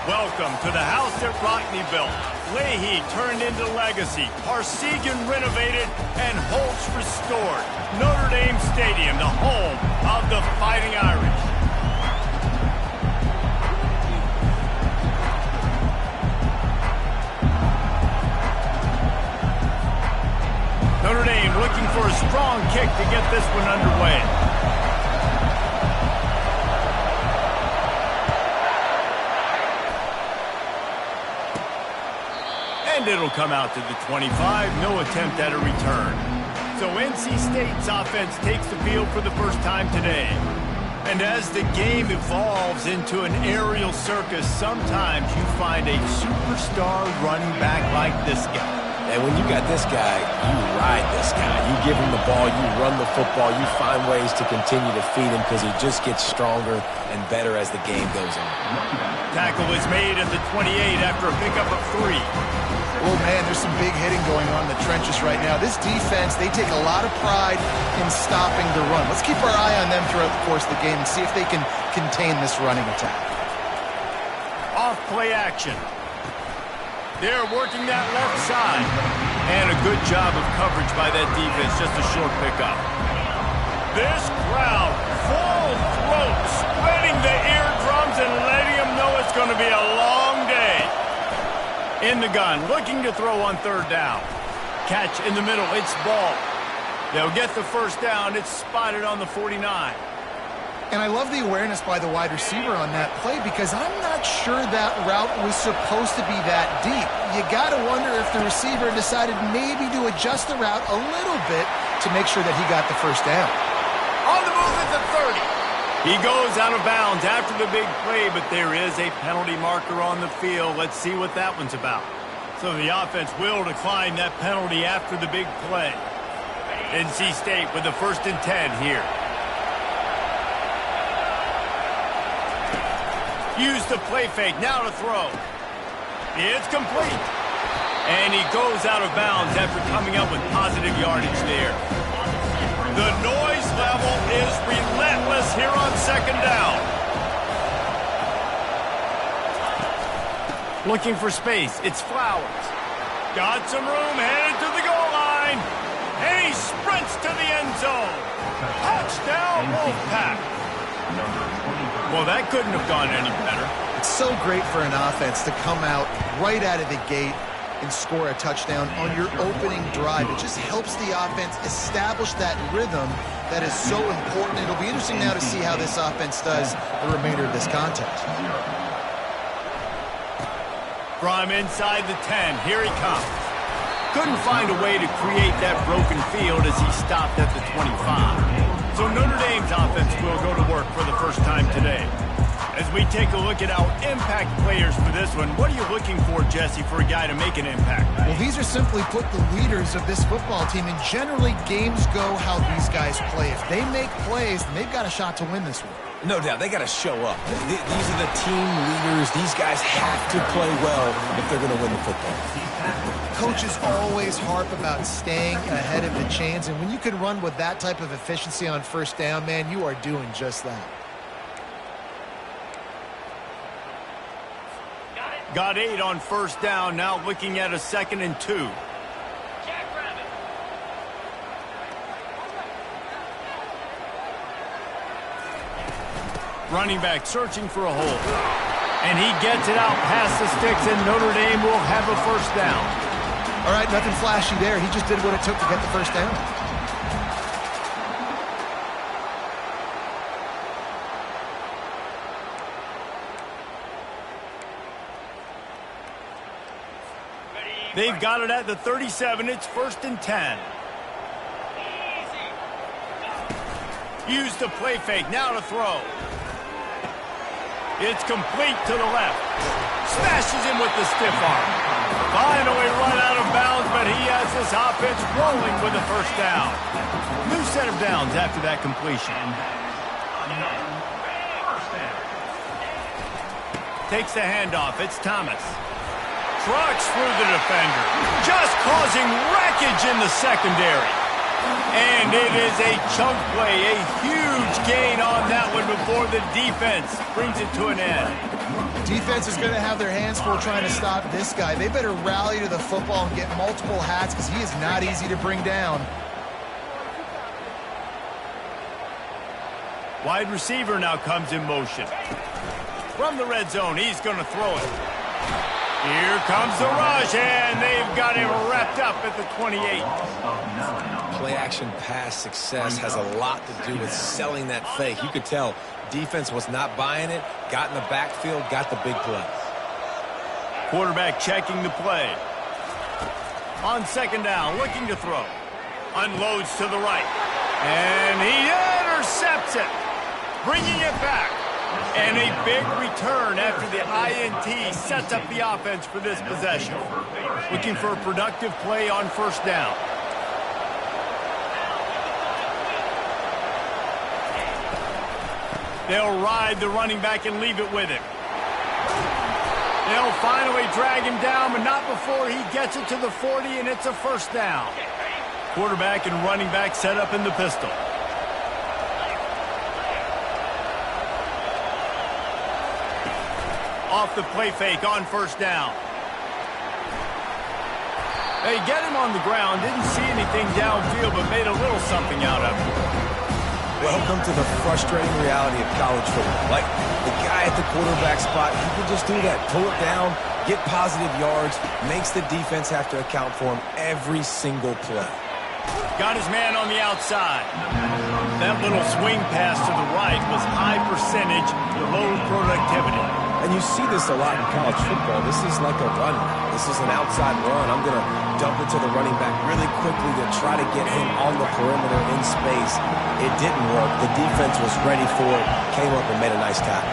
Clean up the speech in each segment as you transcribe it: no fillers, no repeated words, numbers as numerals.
Welcome to the house that Rockne built. Leahy turned into legacy. Parsegan renovated and Holtz restored. Notre Dame Stadium, the home of the Fighting Irish. Notre Dame looking for a strong kick to get this one underway. And it'll come out to the 25. No attempt at a return. So NC State's offense takes the field for the first time today. And as the game evolves into an aerial circus, sometimes you find a superstar running back like this guy. And when you got this guy, you ride this guy. You give him the ball, you run the football, you find ways to continue to feed him because he just gets stronger and better as the game goes on. Tackle is made at the 28 after a pickup of 3. Oh, man, there's some big hitting going on in the trenches right now. This defense, they take a lot of pride in stopping the run. Let's keep our eye on them throughout the course of the game and see if they can contain this running attack. Off play action. They're working that left side. And a good job of coverage by that defense, just a short pickup. This crowd, full throat, spreading the eardrums and letting them know it's going to be a long day. In the gun, looking to throw on third down. Catch in the middle, it's ball. They'll get the first down. It's spotted on the 49. And I love the awareness by the wide receiver on that play because I'm not sure that route was supposed to be that deep. You got to wonder if the receiver decided maybe to adjust the route a little bit to make sure that he got the first down. On the move at the 30. He goes out of bounds after the big play, but there is a penalty marker on the field. Let's see what that one's about. So the offense will decline that penalty after the big play. NC State with the 1st and 10 here. Use the play fake, now to throw. It's complete. And he goes out of bounds after coming up with positive yardage there. The noise level is relentless here on 2nd down. Looking for space, it's Flowers. Got some room, headed to the goal line. And he sprints to the end zone. Touchdown, Wolfpack. Well, that couldn't have gone any better. It's so great for an offense to come out right out of the gate and score a touchdown on your opening drive. It just helps the offense establish that rhythm that is so important. It'll be interesting now to see how this offense does the remainder of this contest. From inside the 10, here he comes. Couldn't find a way to create that broken field as he stopped at the 25. So Notre Dame's offense will go to work for the first time today. As we take a look at our impact players for this one, what are you looking for, Jesse, for a guy to make an impact? Well, these are simply put the leaders of this football team, and generally games go how these guys play. If they make plays, they've got a shot to win this one. No doubt, they got to show up. These are the team leaders. These guys have to play well if they're going to win the football. Coaches always harp about staying ahead of the chains, and when you can run with that type of efficiency on 1st down, man, you are doing just that. Got 8 on 1st down, now looking at a 2nd and 2. Running back searching for a hole. And he gets it out past the sticks, and Notre Dame will have a 1st down. All right, nothing flashy there. He just did what it took to get the 1st down. They've got it at the 37. It's 1st and 10. Use the play fake. Now to throw. It's complete to the left. Smashes him with the stiff arm. Finally run out of bounds, but he has this offense rolling with a 1st down. New set of downs after that completion. Takes the handoff. It's Thomas. Trucks through the defender. Just causing wreckage in the secondary. And it is a chunk play, a huge gain on that one before the defense brings it to an end. Defense is going to have their hands full trying to stop this guy. They better rally to the football and get multiple hats because he is not easy to bring down. Wide receiver now comes in motion. From the red zone, he's going to throw it. Here comes the rush, and they've got him wrapped up at the 28. Play-action pass success has a lot to do with selling that fake. You could tell defense was not buying it, got in the backfield, got the big play. Quarterback checking the play. On second down, looking to throw. Unloads to the right. And he intercepts it, bringing it back. And a big return after the INT sets up the offense for this possession. Looking for a productive play on first down. They'll ride the running back and leave it with him. They'll finally drag him down, but not before he gets it to the 40, and it's a first down. Quarterback and running back set up in the pistol. Off the play fake on first down. They get him on the ground, didn't see anything downfield, but made a little something out of it. Welcome to the frustrating reality of college football. Like, the guy at the quarterback spot, he can just do that. Pull it down, get positive yards, makes the defense have to account for him every single play. Got his man on the outside. That little swing pass to the right was high percentage, low productivity. And you see this a lot in college football. This is like a run. This is an outside run. I'm going to dump it to the running back really quickly to try to get him on the perimeter in space. It didn't work. The defense was ready for it, came up and made a nice tackle.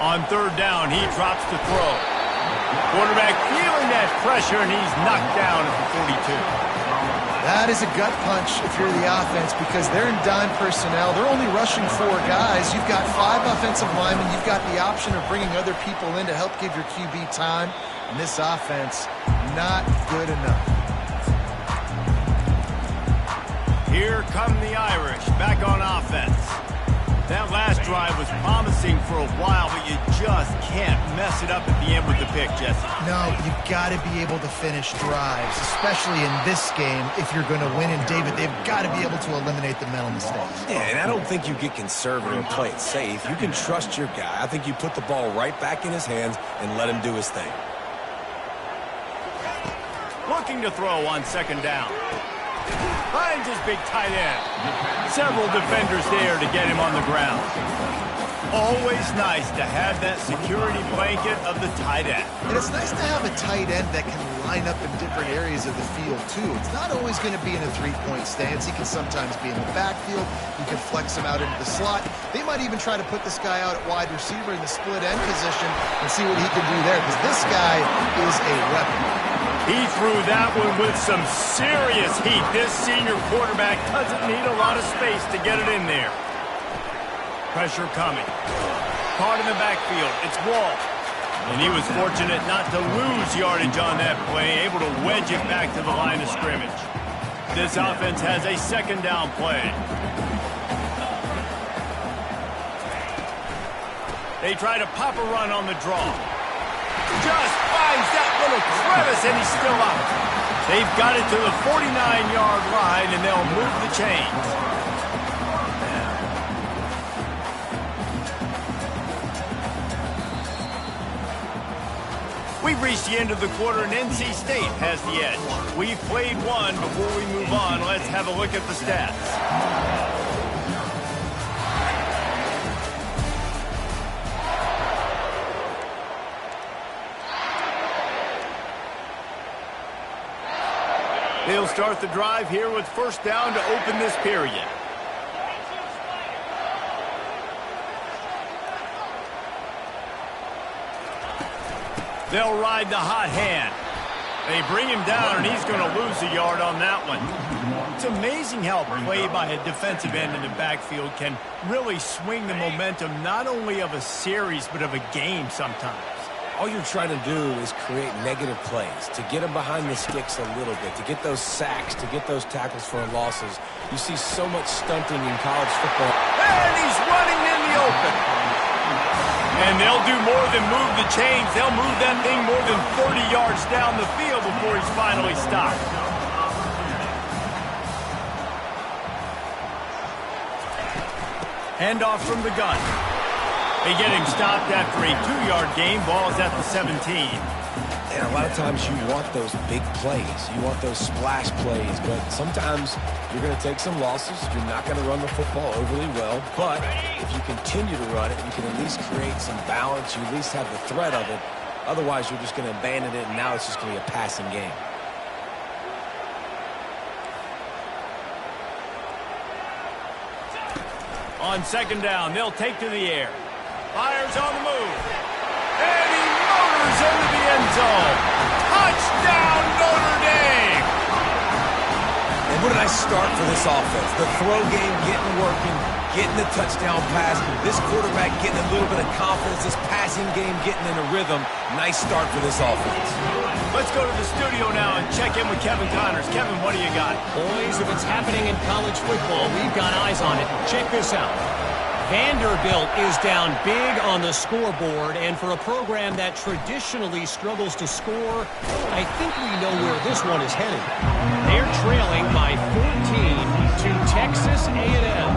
On third down, he drops to throw. Quarterback feeling that pressure, and he's knocked down at the 42. That is a gut punch if you're the offense because they're in dime personnel. They're only rushing 4 guys. You've got 5 offensive linemen. You've got the option of bringing other people in to help give your QB time. And this offense, not good enough. Here come the Irish back on offense. That last drive was promising for a while, but you just can't mess it up at the end with the pick, Jesse. No, you've got to be able to finish drives, especially in this game if you're going to win. And, David, they've got to be able to eliminate the mental mistakes. Yeah, and I don't think you get conservative and play it safe. You can trust your guy. I think you put the ball right back in his hands and let him do his thing. Looking to throw on second down. Finds his big tight end. Several defenders there to get him on the ground. Always nice to have that security blanket of the tight end. And it's nice to have a tight end that can line up in different areas of the field, too. It's not always going to be in a three-point stance. He can sometimes be in the backfield. You can flex him out into the slot. They might even try to put this guy out at wide receiver in the split end position and see what he can do there, because this guy is a weapon. He threw that one with some serious heat. This senior quarterback doesn't need a lot of space to get it in there. Pressure coming. Caught in the backfield. It's Wall. And he was fortunate not to lose yardage on that play, able to wedge it back to the line of scrimmage. This offense has a second down play. They try to pop a run on the draw. Just finds that little crevice, and he's still up. They've got it to the 49-yard line, and they'll move the chains. We've reached the end of the quarter, and NC State has the edge. We've played one. Before we move on, let's have a look at the stats. They'll start the drive here with first down to open this period. They'll ride the hot hand. They bring him down, and he's going to lose a yard on that one. It's amazing how play by a defensive end in the backfield can really swing the momentum not only of a series but of a game sometimes. all you're trying to do is create negative plays, to get them behind the sticks a little bit, to get those sacks, to get those tackles for losses. You see so much stunting in college football. And he's running in the open. And they'll do more than move the chains. They'll move that thing more than 30 yards down the field before he's finally stopped. Handoff from the gun. They get him stopped after a 2-yard gain. Ball is at the 17. And a lot of times you want those big plays. You want those splash plays. But sometimes you're going to take some losses. You're not going to run the football overly well. But if you continue to run it, you can at least create some balance. You at least have the threat of it. Otherwise, you're just going to abandon it, and now it's just going to be a passing game. On second down, they'll take to the air. Fires on the move. And he motors into the end zone. Touchdown, Notre Dame! And what did I start for this offense? The throw game getting working, getting the touchdown pass. This quarterback getting a little bit of confidence. This passing game getting in a rhythm. Nice start for this offense. Let's go to the studio now and check in with Kevin Connors. Kevin, what do you got? Boys, if it's happening in college football, we've got eyes on it. Check this out. Vanderbilt is down big on the scoreboard, and for a program that traditionally struggles to score, I think we know where this one is headed. They're trailing by 14 to Texas A&M.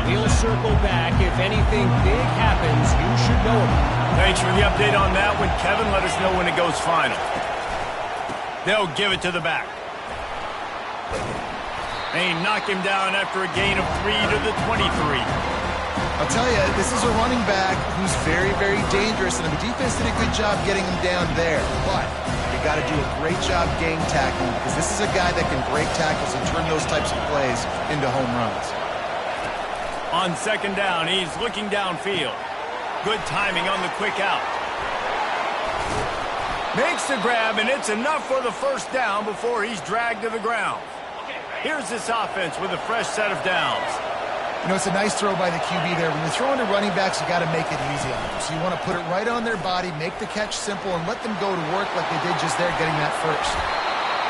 We'll circle back. If anything big happens, you should know about it. Thanks for the update on that one, Kevin. Let us know when it goes final. They'll give it to the back. They knock him down after a gain of 3 to the 23. I'll tell you, this is a running back who's very, very dangerous, and the defense did a good job getting him down there. But you got to do a great job game tackling, because this is a guy that can break tackles and turn those types of plays into home runs. On second down, he's looking downfield. Good timing on the quick out. Makes the grab, and it's enough for the first down before he's dragged to the ground. Here's this offense with a fresh set of downs. You know, it's a nice throw by the QB there. When you're throwing to running backs, you got to make it easy on them. So you want to put it right on their body, make the catch simple, and let them go to work like they did just there, getting that first.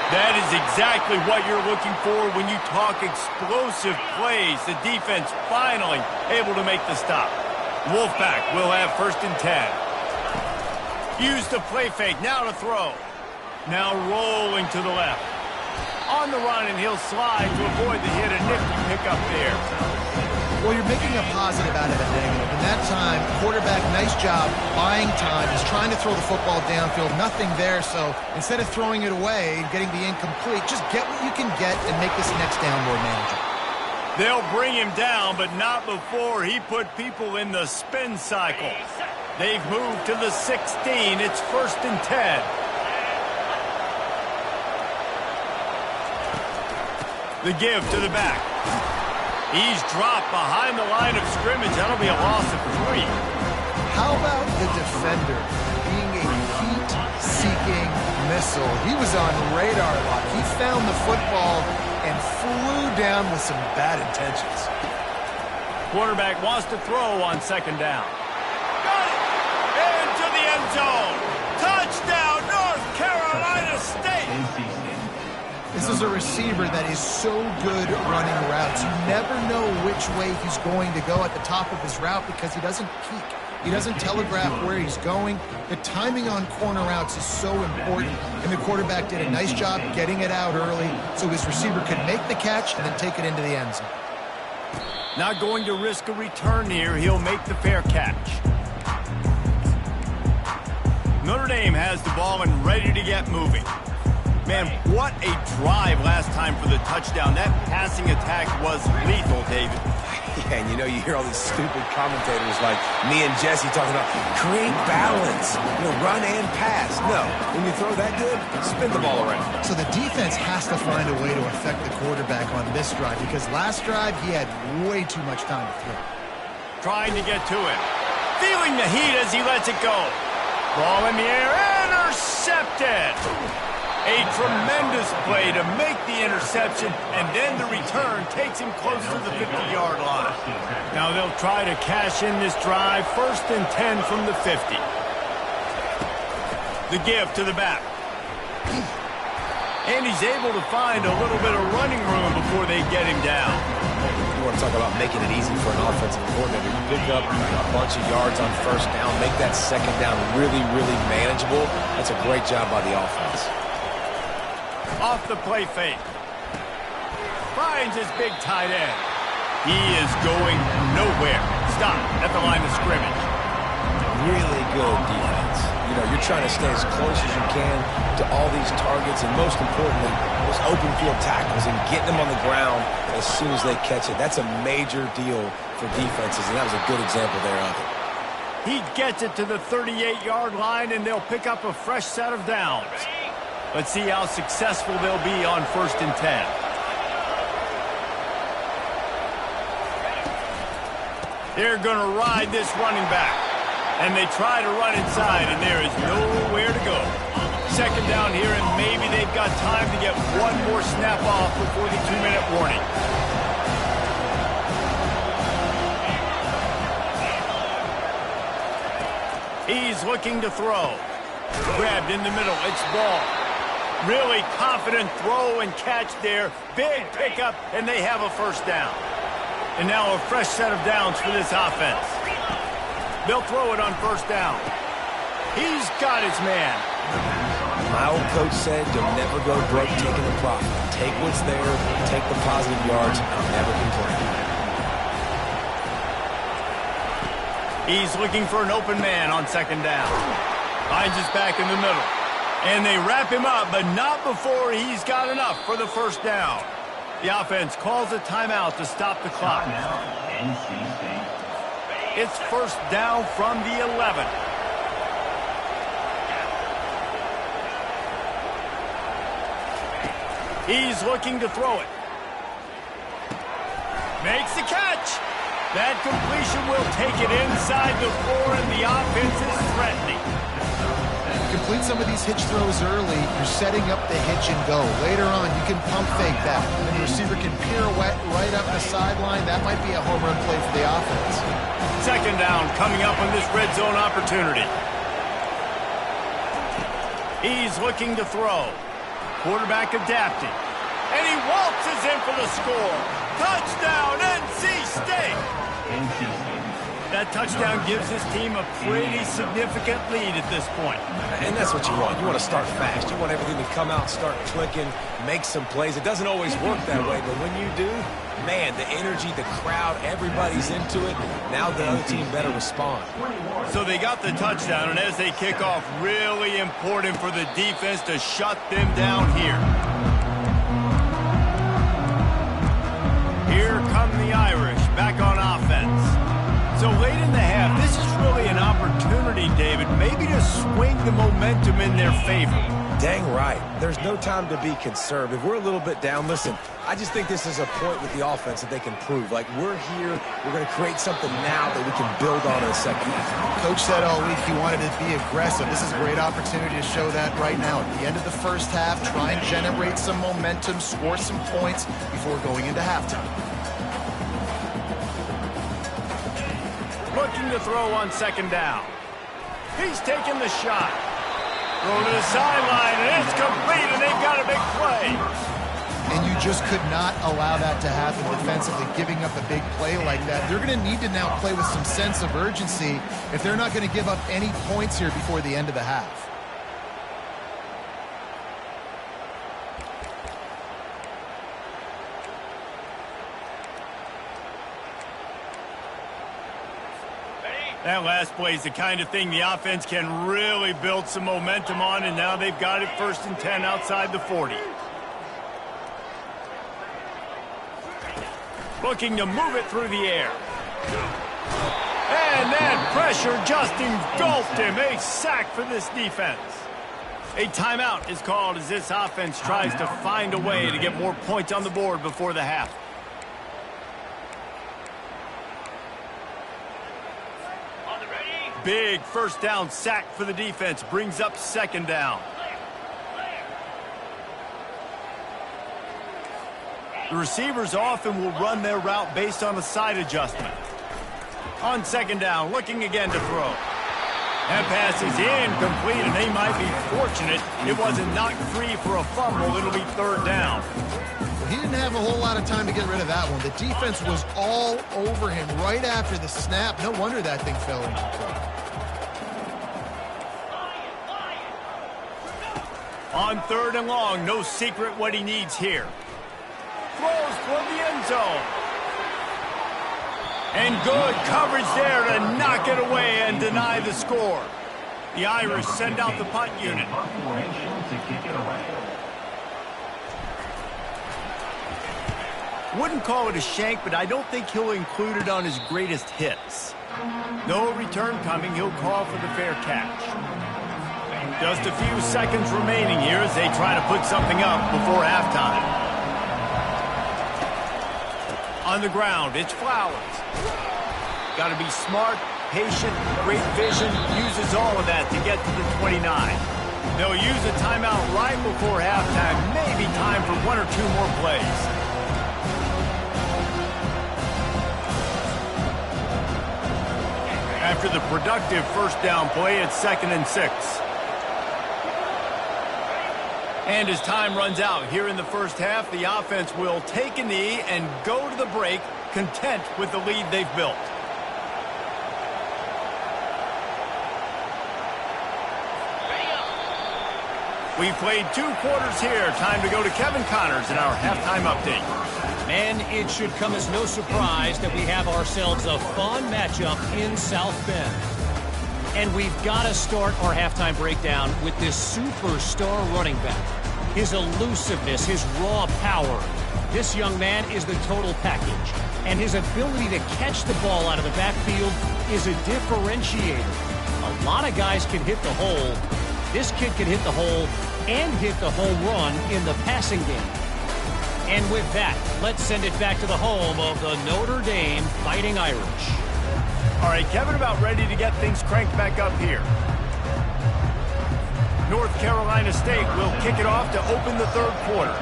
That is exactly what you're looking for when you talk explosive plays. The defense finally able to make the stop. Wolfpack will have first and 10. Use the play fake, now to throw. Now rolling to the left. On the run, and he'll slide to avoid the hit. A nifty pickup there. Well, you're making a positive out of a negative. And that time, quarterback, nice job buying time. He's trying to throw the football downfield. Nothing there, so instead of throwing it away and getting the incomplete, just get what you can get and make this next down more manageable. They'll bring him down, but not before he put people in the spin cycle. They've moved to the 16. It's first and 10. The give to the back. He's dropped behind the line of scrimmage. That'll be a loss of 3. How about the defender being a heat-seeking missile? He was on radar lock. He found the football and flew down with some bad intentions. Quarterback wants to throw on second down. Got it! Into the end zone. Touchdown, North Carolina State! This is a receiver that is so good running routes. You never know which way he's going to go at the top of his route because he doesn't peek. He doesn't telegraph where he's going. The timing on corner routes is so important, and the quarterback did a nice job getting it out early so his receiver could make the catch and then take it into the end zone. Not going to risk a return here. He'll make the fair catch. Notre Dame has the ball and ready to get moving. Man, what a drive last time for the touchdown. That passing attack was lethal, David. Yeah, and you know, you hear all these stupid commentators like me and Jesse talking about create balance, run and pass. No, when you throw that good, spin the ball around. So the defense has to find a way to affect the quarterback on this drive because last drive he had way too much time to throw. Trying to get to it. Feeling the heat as he lets it go. Ball in the air, intercepted. A tremendous play to make the interception, and then the return takes him close to the 50-yard line. Now they'll try to cash in this drive, first and 10 from the 50. The give to the back. And he's able to find a little bit of running room before they get him down. You want to talk about making it easy for an offensive coordinator. You pick up a bunch of yards on first down, make that second down really, really manageable. That's a great job by the offense. Off the play fake. Finds his big tight end. He is going nowhere. Stop at the line of scrimmage. Really good defense. You know, you're trying to stay as close as you can to all these targets, and most importantly, those open field tackles and getting them on the ground as soon as they catch it. That's a major deal for defenses, and that was a good example there of it. He gets it to the 38-yard line, and they'll pick up a fresh set of downs. Let's see how successful they'll be on 1st and 10. They're going to ride this running back. And they try to run inside, and there is nowhere to go. Second down here, and maybe they've got time to get one more snap off before the 2-minute warning. He's looking to throw. Grabbed in the middle. It's ball. Really confident throw and catch there. Big pickup, and they have a first down. And now a fresh set of downs for this offense. They'll throw it on first down. He's got his man. My old coach said, you'll never go broke taking a profit. Take what's there, take the positive yards, and never complain. He's looking for an open man on second down. Finds his back in the middle. And they wrap him up, but not before he's got enough for the first down. The offense calls a timeout to stop the clock. It's first down from the 11. He's looking to throw it. Makes the catch. That completion will take it inside the 4, and the offense is threatening. Complete some of these hitch throws early. You're setting up the hitch and go. Later on, you can pump fake that. And the receiver can pirouette right up the sideline. That might be a home run play for the offense. Second down coming up on this red zone opportunity. He's looking to throw. Quarterback adapting. And he waltzes in for the score. Touchdown, NC State! That touchdown gives his team a pretty significant lead at this point. And that's what you want. You want to start fast. You want everything to come out, start clicking, make some plays. It doesn't always work that way, but when you do, man, the energy, the crowd, everybody's into it. Now the other team better respond. So they got the touchdown, and as they kick off, really important for the defense to shut them down here. Here come the Irish back on offense. So late in the half, this is really an opportunity, David, maybe to swing the momentum in their favor. Dang right. There's no time to be concerned. If we're a little bit down, listen, I just think this is a point with the offense that they can prove. Like, we're here, we're going to create something now that we can build on in the second half. Coach said all week he wanted to be aggressive. This is a great opportunity to show that right now. At the end of the first half, try and generate some momentum, score some points before going into halftime. Looking to throw on second down. He's taking the shot. Throw to the sideline, and it's complete, and they've got a big play. And you just could not allow that to happen defensively, giving up a big play like that. They're going to need to now play with some sense of urgency if they're not going to give up any points here before the end of the half. That last play is the kind of thing the offense can really build some momentum on, and now they've got it 1st and 10 outside the 40. Looking to move it through the air. And that pressure just engulfed him. A sack for this defense. A timeout is called as this offense tries to find a way to get more points on the board before the half. Big first down sack for the defense. Brings up second down. The receivers often will run their route based on a side adjustment. On second down, looking again to throw. That pass is incomplete, and they might be fortunate it wasn't knocked free for a fumble. It'll be third down. He didn't have a whole lot of time to get rid of that one. The defense was all over him right after the snap. No wonder that thing fell into the play. On third and long, no secret what he needs here. Throws for the end zone. And good coverage there to knock it away and deny the score. The Irish send out the punt unit. Wouldn't call it a shank, but I don't think he'll include it on his greatest hits. No return coming. He'll call for the fair catch. Just a few seconds remaining here as they try to put something up before halftime. On the ground, it's Flowers. Got to be smart, patient, great vision, uses all of that to get to the 29. They'll use a timeout right before halftime, maybe time for one or two more plays. After the productive first down play, it's 2nd and 6. And as time runs out here in the first half, the offense will take a knee and go to the break, content with the lead they've built. We played 2 quarters here. Time to go to Kevin Connors in our halftime update. Man, it should come as no surprise that we have ourselves a fun matchup in South Bend. And we've got to start our halftime breakdown with this superstar running back. His elusiveness, his raw power. This young man is the total package. And his ability to catch the ball out of the backfield is a differentiator. A lot of guys can hit the hole. This kid can hit the hole and hit the home run in the passing game. And with that, let's send it back to the home of the Notre Dame Fighting Irish. All right, Kevin, about ready to get things cranked back up here. North Carolina State will kick it off to open the third quarter.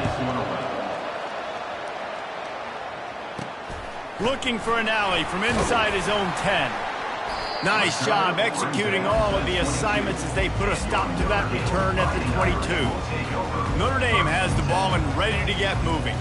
Looking for an alley from inside his own 10. Nice job executing all of the assignments as they put a stop to that return at the 22. Notre Dame has the ball and ready to get moving.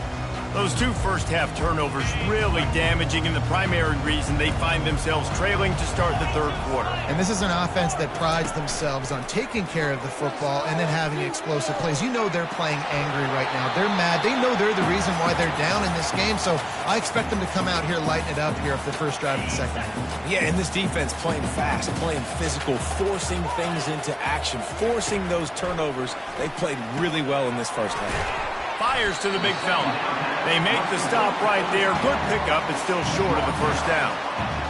Those 2 first-half turnovers really damaging, and the primary reason they find themselves trailing to start the third quarter. And this is an offense that prides themselves on taking care of the football and then having explosive plays. You know they're playing angry right now. They're mad. They know they're the reason why they're down in this game, so I expect them to come out here, lighten it up here for the first drive of the second half. Yeah, and this defense playing fast, playing physical, forcing things into action, forcing those turnovers. They played really well in this first half. Fires to the big fella. They make the stop right there. Good pickup, but still short of the first down.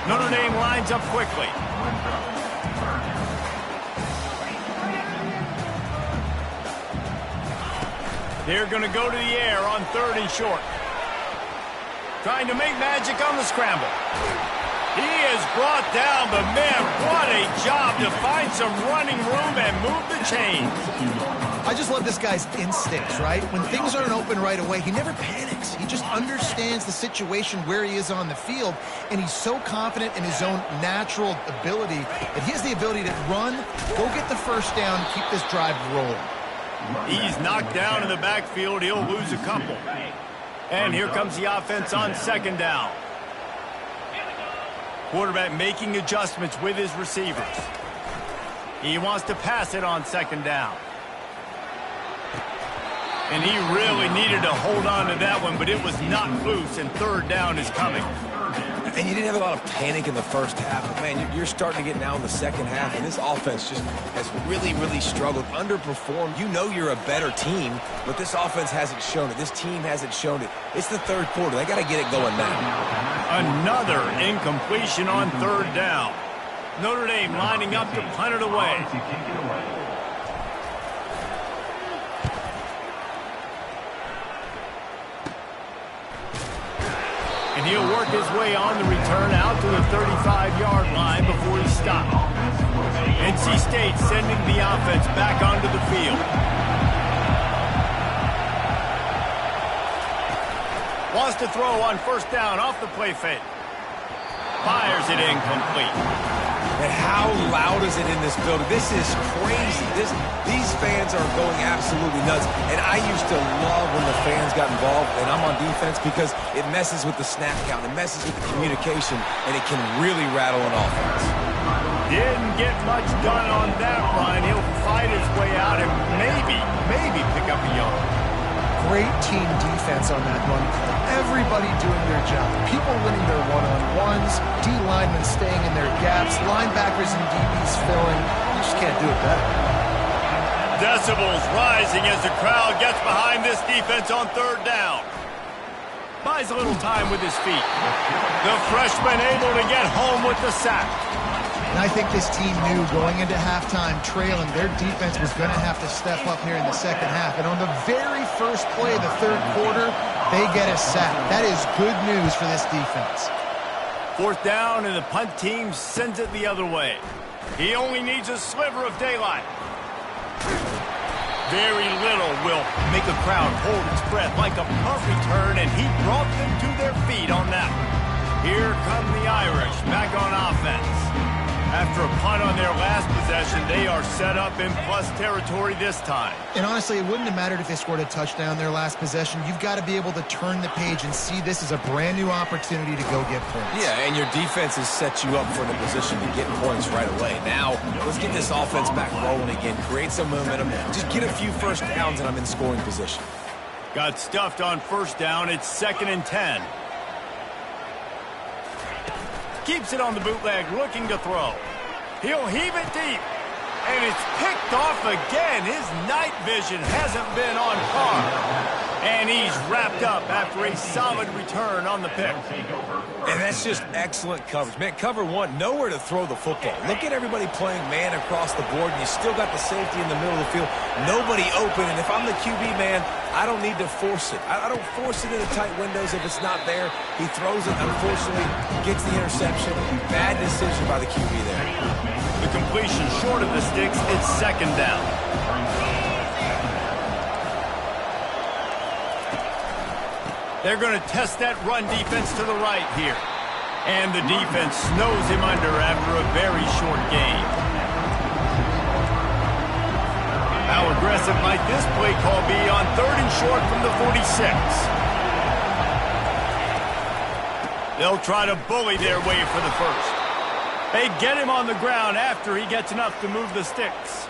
Notre Dame lines up quickly. They're going to go to the air on 3rd and short. Trying to make magic on the scramble. He is brought down, but man, what a job to find some running room and move the chains. I just love this guy's instincts, right? When things aren't open right away, he never panics. He just understands the situation where he is on the field, and he's so confident in his own natural ability that he has the ability to run, go get the first down, keep this drive rolling. He's knocked down in the backfield. He'll lose a couple. And here comes the offense on 2nd down. Quarterback making adjustments with his receivers. He wants to pass it on 2nd down. And he really needed to hold on to that one, but it was not loose, and 3rd down is coming. And you didn't have a lot of panic in the first half, but man, you're starting to get now in the second half, and this offense just has really, really struggled, underperformed. You know you're a better team, but this offense hasn't shown it. This team hasn't shown it. It's the 3rd quarter. They got to get it going now. Another incompletion on 3rd down. Notre Dame lining up to punt it away. And he'll work his way on the return out to the 35-yard line before he's stopped. NC State sending the offense back onto the field. Wants to throw on 1st down off the play fake. Fires it incomplete. And how loud is it in this building? This is crazy. These fans are going absolutely nuts. And I used to love when the fans got involved, and I'm on defense, because it messes with the snap count. It messes with the communication, and it can really rattle an offense. Didn't get much done on that run. He'll fight his way out and maybe pick up a yard. Great team defense on that run play. Everybody doing their job. People winning their one-on-ones, D linemen staying in their gaps, linebackers and DBs filling. You just can't do it better. Decibels rising as the crowd gets behind this defense on third down. Buys a little time with his feet. The freshman able to get home with the sack. And I think this team knew going into halftime trailing, their defense was going to have to step up here in the second half. And on the very first play of the third quarter, they get a sack. That is good news for this defense. Fourth down, and the punt team sends it the other way. He only needs a sliver of daylight. Very little will make a crowd hold its breath like a punt return, and he brought them to their feet on that one. Here come the Irish back on offense. After a punt on their last possession, they are set up in plus territory this time. And honestly, it wouldn't have mattered if they scored a touchdown their last possession. You've got to be able to turn the page and see this as a brand new opportunity to go get points. Yeah, and your defense has set you up for the position to get points right away. Now, let's get this offense back rolling again. Create some momentum. Just get a few first downs, and I'm in scoring position. Got stuffed on first down. It's 2nd and 10. Keeps it on the bootleg, looking to throw. He'll heave it deep. And it's picked off again. His night vision hasn't been on par. And he's wrapped up after a solid return on the pick. And that's just excellent coverage. Man, cover one, nowhere to throw the football. Look at everybody playing man across the board, and you still got the safety in the middle of the field. Nobody open, and if I'm the QB, man, I don't need to force it. I don't force it into tight windows if it's not there. He throws it, unfortunately, gets the interception. Bad decision by the QB there. The completion short of the sticks, it's 2nd down. They're going to test that run defense to the right here. And the defense snows him under after a very short gain. How aggressive might this play call be on 3rd and short from the 46? They'll try to bully their way for the first. They get him on the ground after he gets enough to move the sticks.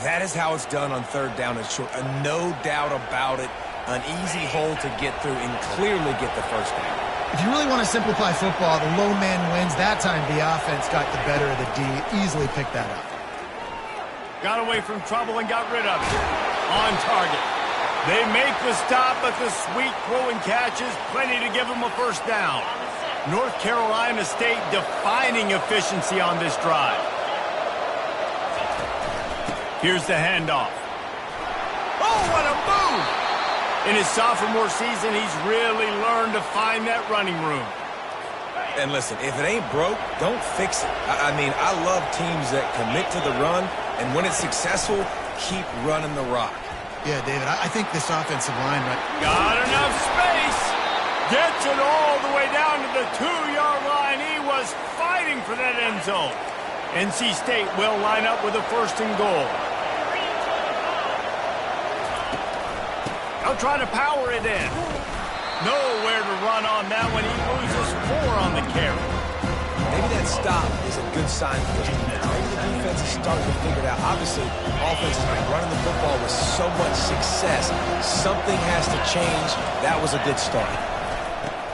That is how it's done on 3rd down and short. No doubt about it. An easy hole to get through and clearly get the first down. If you really want to simplify football, the low man wins. That time the offense got the better of the D. Easily picked that up. Got away from trouble and got rid of it. On target. They make the stop, but the sweet throw and catch is plenty to give them a first down. North Carolina State defining efficiency on this drive. Here's the handoff. Oh, what a move! In his sophomore season, he's really learned to find that running room. And listen, if it ain't broke, don't fix it. I mean, I love teams that commit to the run, and when it's successful, keep running the rock. Yeah, David, I think this offensive line, right? Got enough space. Gets it all the way down to the 2-yard line. He was fighting for that end zone. NC State will line up with a 1st and goal. They'll try to power it in. Nowhere to run on that one. He loses 4 on the carry. Maybe that stop is a good sign for this defense. Maybe the defense is starting to figure it out. Obviously, offense has been running the football with so much success. Something has to change. That was a good start.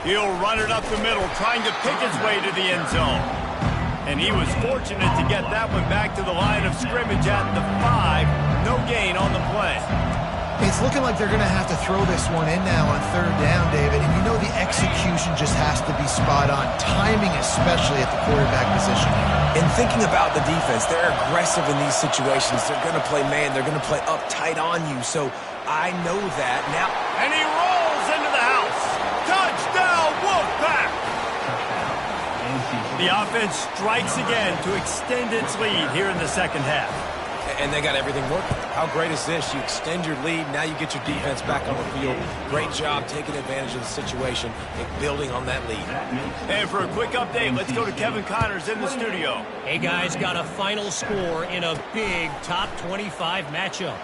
He'll run it up the middle, trying to pick his way to the end zone. And he was fortunate to get that one back to the line of scrimmage at the 5. No gain on the play. It's looking like they're going to have to throw this one in now on 3rd down, David. And you know the execution just has to be spot on. Timing especially at the quarterback position. And thinking about the defense, they're aggressive in these situations. They're going to play man. They're going to play up tight on you. So I know that now. And he rolls into the house. Touchdown, Wolfpack! The offense strikes again to extend its lead here in the second half. And they got everything working. How great is this? You extend your lead. Now you get your defense back on the field. Great job taking advantage of the situation and building on that lead. And for a quick update, let's go to Kevin Connors in the studio. Hey, guys, got a final score in a big top 25 matchup.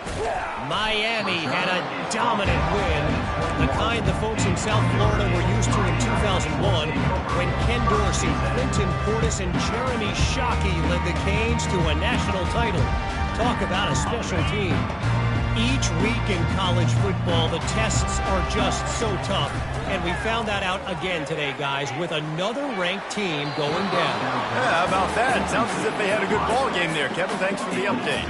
Miami had a dominant win, the kind the folks in South Florida were used to in 2001 when Ken Dorsey, Clinton Portis, and Jeremy Shockey led the Canes to a national title. Talk about a special team. Each week in college football, the tests are just so tough. And we found that out again today, guys, with another ranked team going down. Yeah, how about that? Sounds as if they had a good ball game there. Kevin, thanks for the update.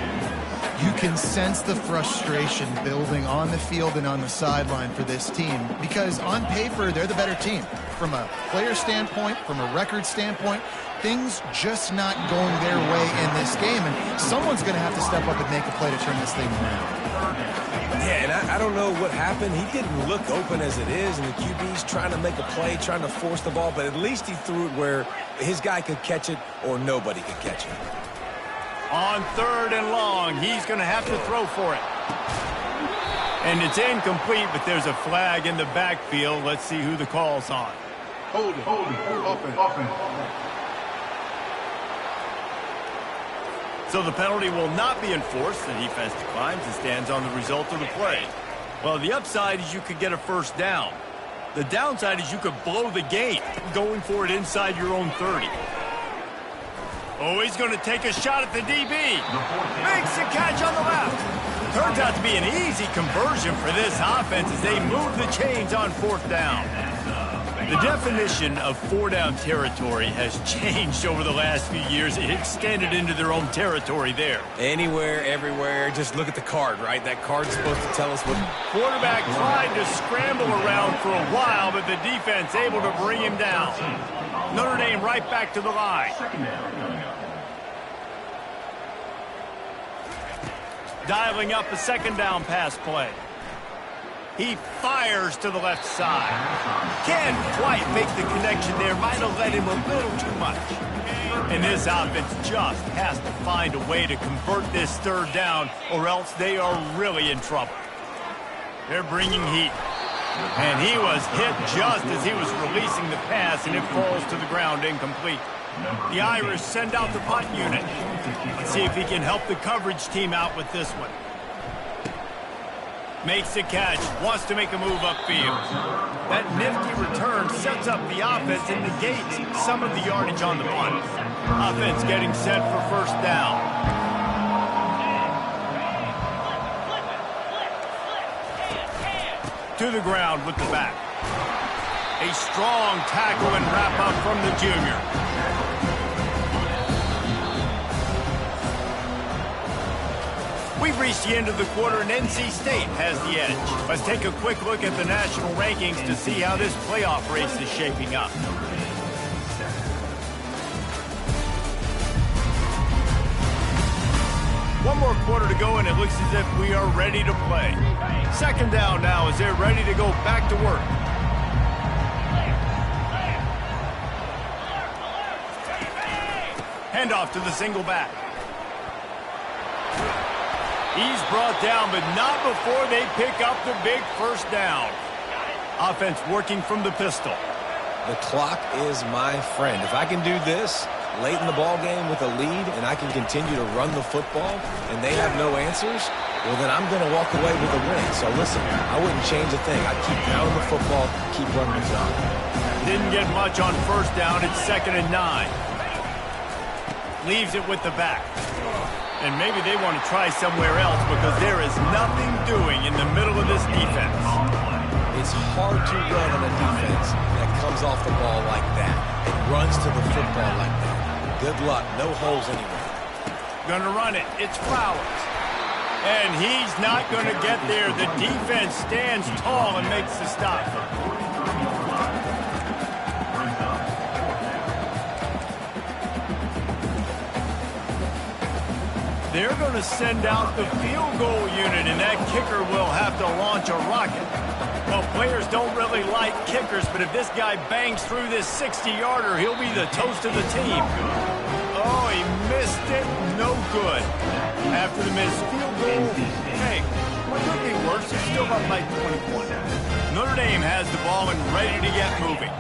You can sense the frustration building on the field and on the sideline for this team because on paper, they're the better team. From a player standpoint, from a record standpoint, things just not going their way in this game, and someone's going to have to step up and make a play to turn this thing around. Yeah, and I don't know what happened. He didn't look open as it is, and the QB's trying to make a play, trying to force the ball, but at least he threw it where his guy could catch it or nobody could catch it. On 3rd and long, he's going to have to throw for it. And it's incomplete, but there's a flag in the backfield. Let's see who the call's on. Hold it, open. So the penalty will not be enforced. The defense declines and stands on the result of the play. Well, the upside is you could get a first down. The downside is you could blow the game going for it inside your own 30. Oh, he's going to take a shot at the DB. Makes a catch on the left. Turns out to be an easy conversion for this offense as they move the chains on 4th down. The definition of 4-down territory has changed over the last few years. It extended into their own territory there. Anywhere, everywhere, just look at the card, right? That card's supposed to tell us what... Quarterback tried to scramble around for a while, but the defense able to bring him down. Notre Dame right back to the line. Dialing up a 2nd down pass play. He fires to the left side. Can't quite make the connection there. Might have led him a little too much. And this offense just has to find a way to convert this 3rd down, or else they are really in trouble. They're bringing heat. And he was hit just as he was releasing the pass, and it falls to the ground incomplete. The Irish send out the punt unit. Let's see if he can help the coverage team out with this one. Makes the catch, wants to make a move upfield. That nifty return sets up the offense and negates some of the yardage on the punt. Offense getting set for 1st down. To the ground with the back. A strong tackle and wrap up from the junior. We've reached the end of the quarter, and NC State has the edge. Let's take a quick look at the national rankings to see how this playoff race is shaping up. One more quarter to go, and it looks as if we are ready to play. 2nd down now as they're ready to go back to work. Handoff to the single back. He's brought down, but not before they pick up the big 1st down. Offense working from the pistol. The clock is my friend. If I can do this late in the ball game with a lead and I can continue to run the football and they have no answers, well, then I'm going to walk away with a win. So listen, I wouldn't change a thing. I'd keep pounding the football, keep running the job. Didn't get much on 1st down. It's 2nd and 9. Leaves it with the back. And maybe they want to try somewhere else because there is nothing doing in the middle of this defense. It's hard to run on a defense that comes off the ball like that. It runs to the football like that. Good luck. No holes anywhere. Gonna run it. It's Flowers. And he's not going to get there. The defense stands tall and makes the stop. They're going to send out the field goal unit, and that kicker will have to launch a rocket. Well, players don't really like kickers, but if this guy bangs through this 60-yarder, he'll be the toast of the team. Oh, he missed it. No good. After the missed field goal, hey, what could be worse? It's still up by 21. Notre Dame has the ball and ready to get moving.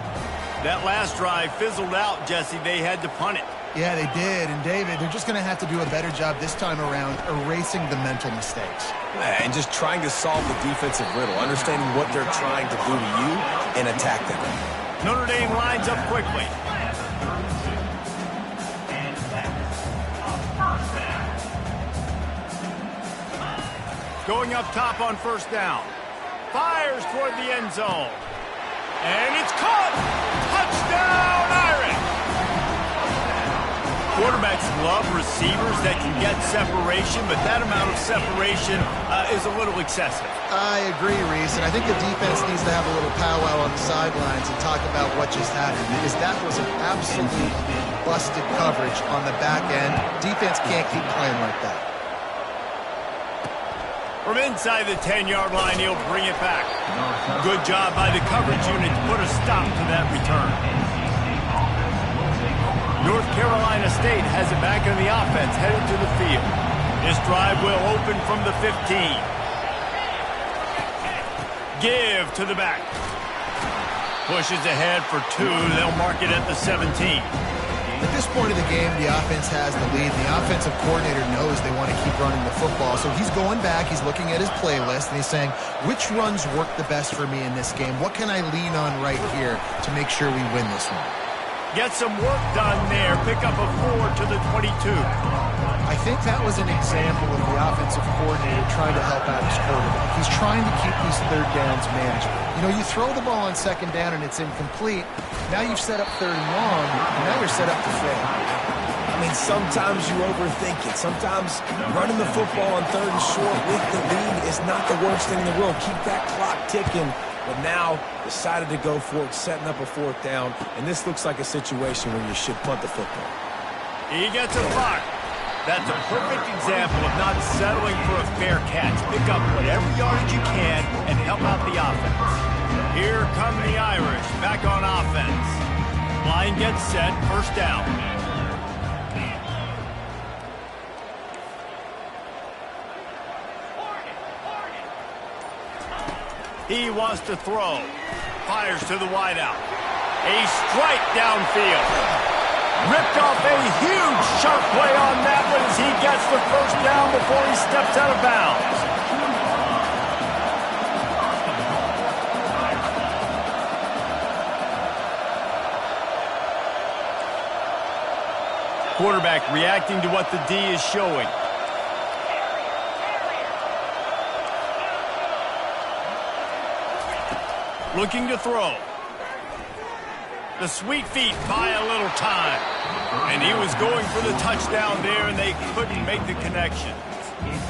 That last drive fizzled out, Jesse. They had to punt it. Yeah, they did. And, David, they're just going to have to do a better job this time around erasing the mental mistakes. And just trying to solve the defensive riddle, understanding what they're trying to do to you and attack them. Notre Dame lines up quickly. Going up top on first down. Fires toward the end zone. And it's caught! Touchdown, Irish! Quarterbacks love receivers that can get separation, but that amount of separation is a little excessive. I agree, Reese, and I think the defense needs to have a little powwow on the sidelines and talk about what just happened, because that was an absolute busted coverage on the back end. Defense can't keep playing like that. From inside the 10-yard line, he'll bring it back. Good job by the coverage unit to put a stop to that return. North Carolina State has it back in the offense, headed to the field. This drive will open from the 15. Give to the back. Pushes ahead for 2. They'll mark it at the 17. At this point of the game, the offense has the lead. The offensive coordinator knows they want to keep running the football. So he's going back, he's looking at his playlist, and he's saying, which runs work the best for me in this game? What can I lean on right here to make sure we win this one? Get some work done there. Pick up a 4 to the 22. I think that was an example of the offensive coordinator trying to help out his quarterback. He's trying to keep these third downs manageable. You know, you throw the ball on second down and it's incomplete. Now you've set up third and long, and now you're set up to fail. I mean, sometimes you overthink it. Sometimes running the football on third and short with the lead is not the worst thing in the world. Keep that clock ticking. But now decided to go for it, setting up a fourth down. And this looks like a situation where you should punt the football. He gets a block. That's a perfect example of not settling for a fair catch. Pick up whatever yardage you can and help out the offense. Here come the Irish back on offense. Line gets set, first down. He wants to throw. Fires to the wideout. A strike downfield. Ripped off a huge sharp play on that one as he gets the first down before he steps out of bounds. Quarterback reacting to what the D is showing. Looking to throw. The sweet feet buy a little time. And he was going for the touchdown there, and they couldn't make the connection.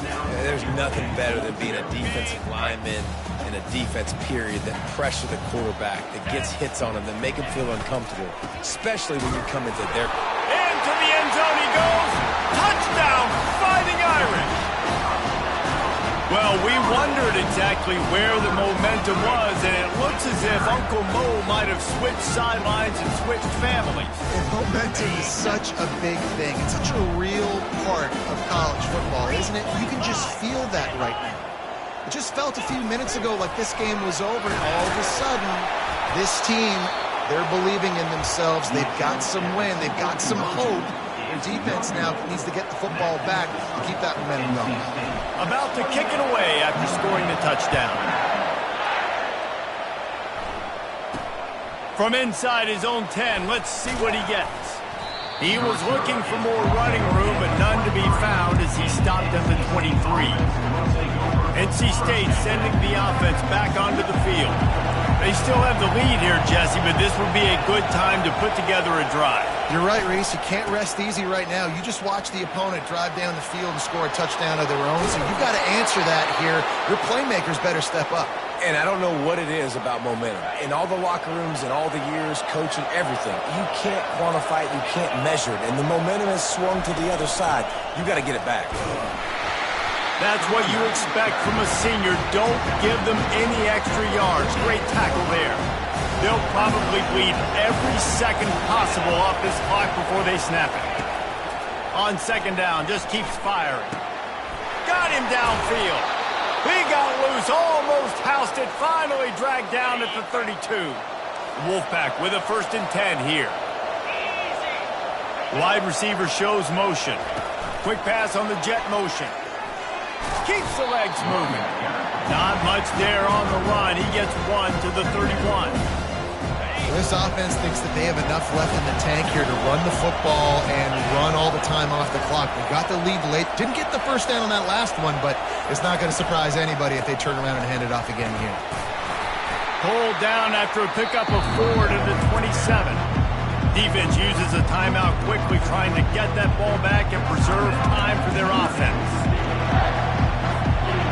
Yeah, there's nothing better than being a defensive lineman in a defense period that pressure the quarterback, that gets hits on him, that make him feel uncomfortable, especially when you come into their... Into the end zone he goes. Touchdown, Fighting Irish. Well, we wondered exactly where the momentum was, and it looks as if Uncle Mo might have switched sidelines and switched families. And momentum is such a big thing. It's such a real part of college football, isn't it? You can just feel that right now. It just felt a few minutes ago like this game was over, and all of a sudden, this team, they're believing in themselves. They've got some wind. They've got some hope. Their defense now needs to get the football back to keep that momentum going. About to kick it away after scoring the touchdown. From inside his own 10, let's see what he gets. He was looking for more running room, but none to be found as he stopped at the 23. NC State sending the offense back onto the field. They still have the lead here, Jesse, but this would be a good time to put together a drive. You're right, Reese. You can't rest easy right now. You just watch the opponent drive down the field and score a touchdown of their own, so you've got to answer that here. Your playmakers better step up. And I don't know what it is about momentum. In all the locker rooms and all the years, coaching, everything, you can't quantify it, you can't measure it. And the momentum has swung to the other side. You got to get it back. That's what you expect from a senior. Don't give them any extra yards. Great tackle there. They'll probably bleed every second possible off this clock before they snap it. On second down, just keeps firing. Got him downfield. He got loose, almost housed it, finally dragged down at the 32. Wolfpack with a 1st and 10 here. Wide receiver shows motion. Quick pass on the jet motion. Keeps the legs moving. Not much there on the run. He gets 1 to the 31. This offense thinks that they have enough left in the tank here to run the football and run all the time off the clock. They got the lead late. Didn't get the first down on that last one, but it's not going to surprise anybody if they turn around and hand it off again here. Pulled down after a pickup of 4 to the 27. Defense uses a timeout quickly, trying to get that ball back and preserve time for their offense.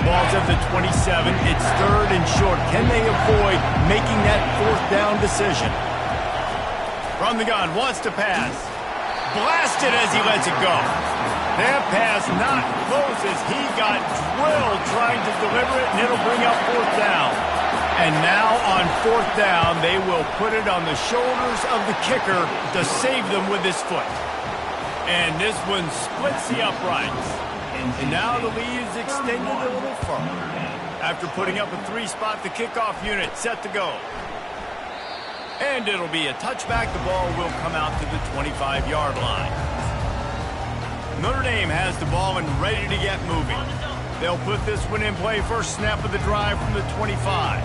Ball's at the 27. It's 3rd and short. Can they avoid making that 4th down decision? From the gun, wants to pass. Blasted as he lets it go. That pass not close as he got drilled trying to deliver it, and it'll bring up 4th down. And now on 4th down, they will put it on the shoulders of the kicker to save them with his foot. And this one splits the uprights. And now the lead is extended a little further. After putting up a 3-spot, the kickoff unit set to go. And it'll be a touchback. The ball will come out to the 25-yard line. Notre Dame has the ball and ready to get moving. They'll put this one in play. First snap of the drive from the 25.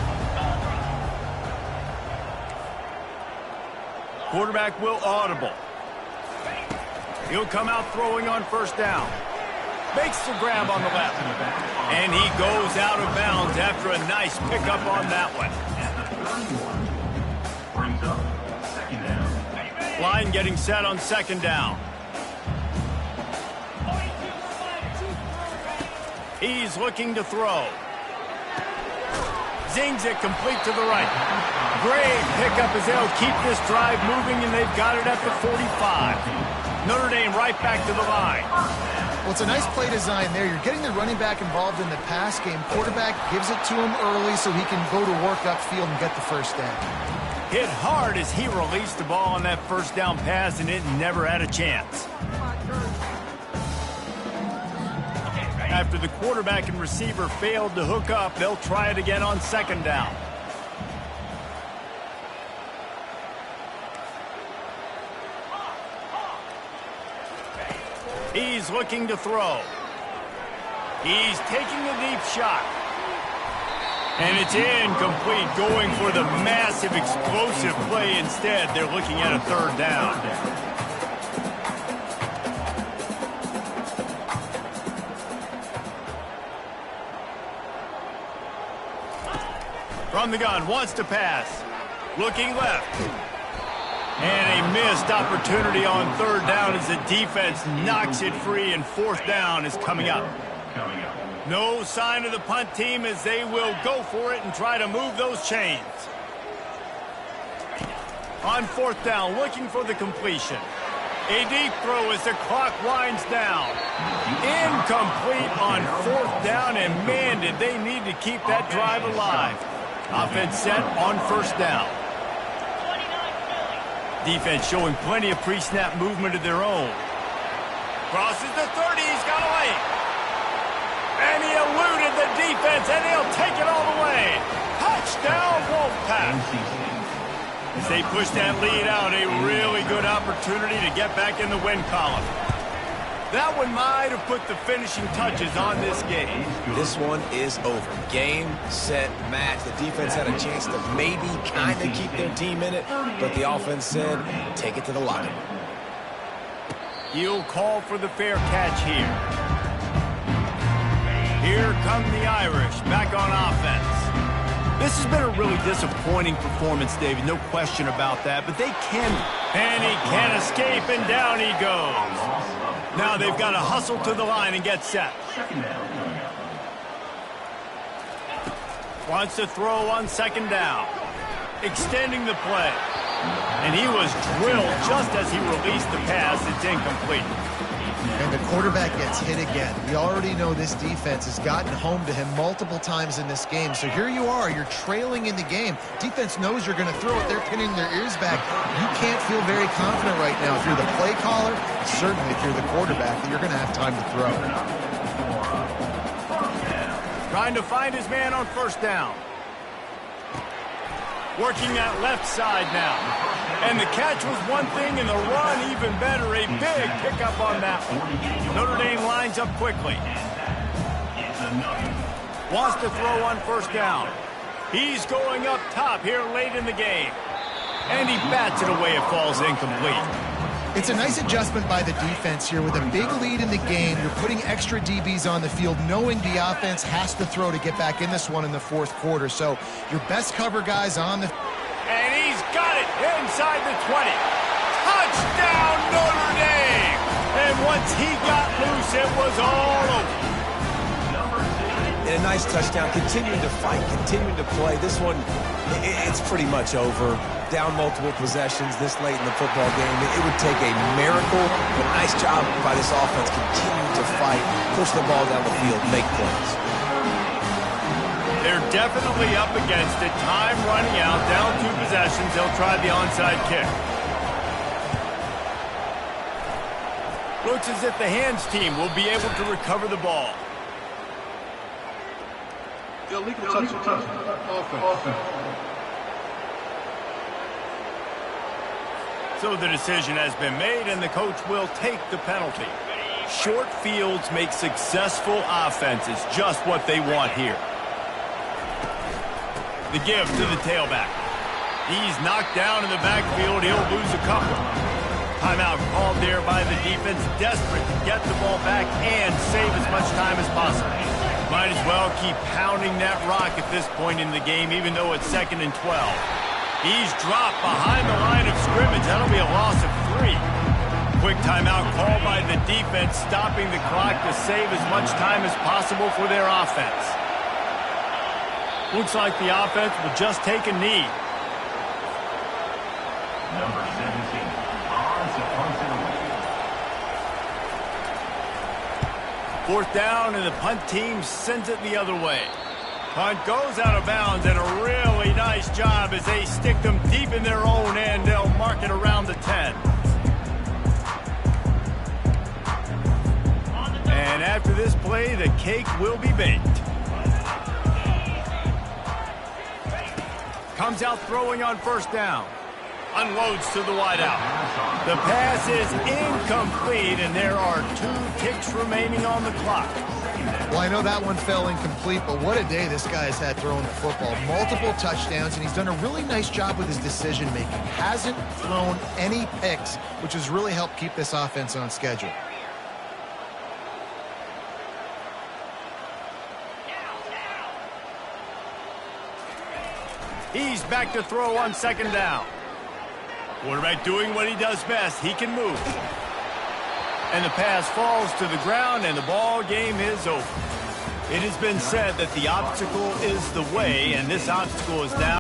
Quarterback will audible. He'll come out throwing on 1st down. Makes the grab on the left. And he goes out of bounds after a nice pickup on that one. Line getting set on 2nd down. He's looking to throw. Zings it complete to the right. Great pickup as they'll keep this drive moving, and they've got it at the 45. Notre Dame right back to the line. Well, it's a nice play design there. You're getting the running back involved in the pass game. Quarterback gives it to him early so he can go to work upfield and get the 1st down. Hit hard as he released the ball on that 1st down pass, and it never had a chance. After the quarterback and receiver failed to hook up, they'll try it again on 2nd down. He's looking to throw. He's taking a deep shot. And it's incomplete, going for the massive explosive play instead. They're looking at a 3rd down. From the gun, wants to pass. Looking left. And a missed opportunity on 3rd down as the defense knocks it free, and 4th down is coming up. No sign of the punt team as they will go for it and try to move those chains. On 4th down, looking for the completion. A deep throw as the clock winds down. Incomplete on 4th down, and man, did they need to keep that drive alive. Offense set on 1st down. Defense showing plenty of pre-snap movement of their own. Crosses the 30, he's got away. And he eluded the defense, and he'll take it all the way. Touchdown, Wolfpack. As they push that lead out, a really good opportunity to get back in the win column. That one might have put the finishing touches on this game. This one is over. Game, set, match. The defense had a chance to maybe kind of keep their team in it, but the offense said, take it to the locker room. He'll call for the fair catch here. Here come the Irish back on offense. This has been a really disappointing performance, David, no question about that, but they can. And he can't escape, and down he goes. Now they've got to hustle to the line and get set. Wants to throw on 2nd down. Extending the play. And he was drilled just as he released the pass. It's incomplete. And the quarterback gets hit again. We already know this defense has gotten home to him multiple times in this game. So here you are, you're trailing in the game. Defense knows you're going to throw it. They're pinning their ears back. You can't feel very confident right now if you're the play caller, certainly if you're the quarterback, that you're going to have time to throw. Trying to find his man on first down. Working that left side now. And the catch was one thing, and the run even better. A big pickup on that one. Notre Dame lines up quickly. Wants to throw on first down. He's going up top here late in the game. And he bats it away. It falls incomplete. It's a nice adjustment by the defense here. With a big lead in the game, you're putting extra DBs on the field, knowing the offense has to throw to get back in this one in the fourth quarter. So your best cover guys on the... And he's got it inside the 20. Touchdown, Notre Dame! And once he got loose, it was all over. And a nice touchdown, continuing to fight, continuing to play. This one, it's pretty much over. Down multiple possessions this late in the football game. It would take a miracle, but a nice job by this offense continuing to fight, push the ball down the field, make plays. They're definitely up against it. Time running out, down 2 possessions. They'll try the onside kick. Looks as if the hands team will be able to recover the ball. Illegal touch. Offense. So the decision has been made, and the coach will take the penalty. Short fields make successful offenses just what they want here. The give to the tailback. He's knocked down in the backfield. He'll lose a couple. Timeout called there by the defense, desperate to get the ball back and save as much time as possible. Might as well keep pounding that rock at this point in the game, even though it's 2nd and 12. He's dropped behind the line of scrimmage. That'll be a loss of 3. Quick timeout called by the defense, stopping the clock to save as much time as possible for their offense. Looks like the offense will just take a knee. Number 17, odds of punting away. 4th down, and the punt team sends it the other way. Punt goes out of bounds, and a really nice job as they stick them deep in their own end. They'll mark it around the 10. And after this play, the cake will be baked. Comes out throwing on first down. Unloads to the wideout. The pass is incomplete, and there are 2 ticks remaining on the clock. Well, I know that one fell incomplete, but what a day this guy has had throwing the football. Multiple touchdowns, and he's done a really nice job with his decision-making. Hasn't thrown any picks, which has really helped keep this offense on schedule. He's back to throw on 2nd down. Quarterback doing what he does best. He can move. And the pass falls to the ground, and the ball game is over. It has been said that the obstacle is the way, and this obstacle is down.